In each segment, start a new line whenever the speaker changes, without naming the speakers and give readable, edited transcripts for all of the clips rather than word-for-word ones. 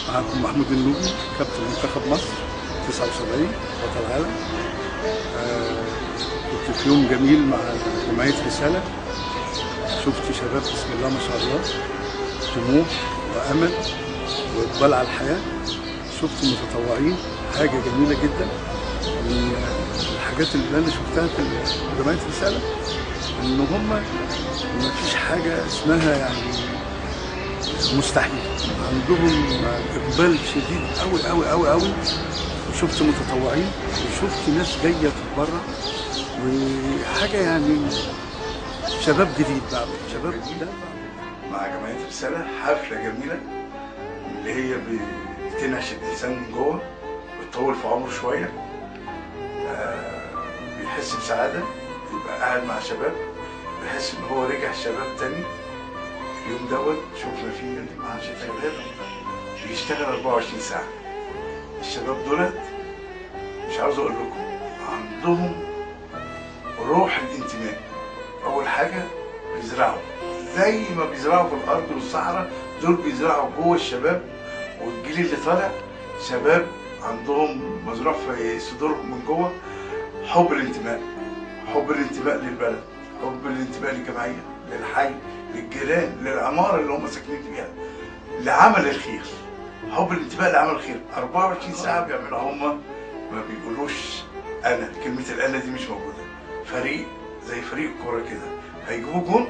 معكم محمود النوبي كابتن منتخب مصر 79 بطل عالم. كنت في يوم جميل مع جمعية رسالة. شفت شباب بسم الله ما شاء الله، طموح وأمل وإقبال على الحياة. شفت متطوعين، حاجة جميلة جدا. من الحاجات اللي أنا شفتها في جمعية رسالة إن هم ما فيش حاجة اسمها يعني مستحيل، عندهم إقبال شديد أوي أوي أوي أوي. وشفت متطوعين وشفت ناس جاية تتبرع، وحاجة يعني شباب جديد بقى، شباب جديد مع جمعية رسالة. حفلة جميلة اللي هي بتنعش الإنسان من جوه وتطول في عمره شوية. بيحس بسعادة، يبقى قاعد مع شباب، بيحس إن هو رجع شباب تاني. اليوم دوت شفنا فيه مع شباب بيشتغل 24 ساعة. الشباب دولت مش عاوز أقول لكم عندهم روح الانتماء. أول حاجة بيزرعوا زي ما بيزرعوا في الأرض والصحراء، دول بيزرعوا جوه الشباب. والجيل اللي طالع شباب عندهم مزروع في صدورهم من جوه حب الانتماء، حب الانتماء للبلد، حب الانتماء للجمعية، للحي، للجيران، للعمارة اللي هم ساكنين فيها، لعمل الخير. حب الانتماء لعمل الخير 24 ساعة بيعملوا. هم ما بيقولوش أنا، كلمة الأنا دي مش موجودة. فريق زي فريق كورة كده، هيجيبوا جون،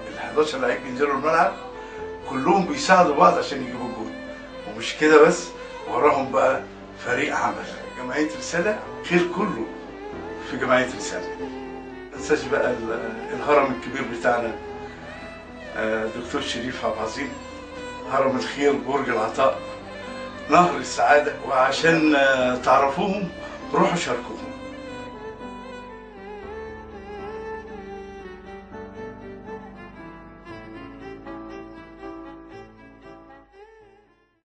ال 11 لعيب بينزلوا الملعب كلهم بيساعدوا بعض عشان يجيبوا جون. ومش كده بس، وراهم بقى فريق عمل. جمعية رسالة خير كله في جمعية رسالة. ما تنساش بقى الهرم الكبير بتاعنا دكتور شريف عبد العظيم، هرم الخير، برج العطاء، نهر السعادة. وعشان تعرفوهم روحوا شاركوهم.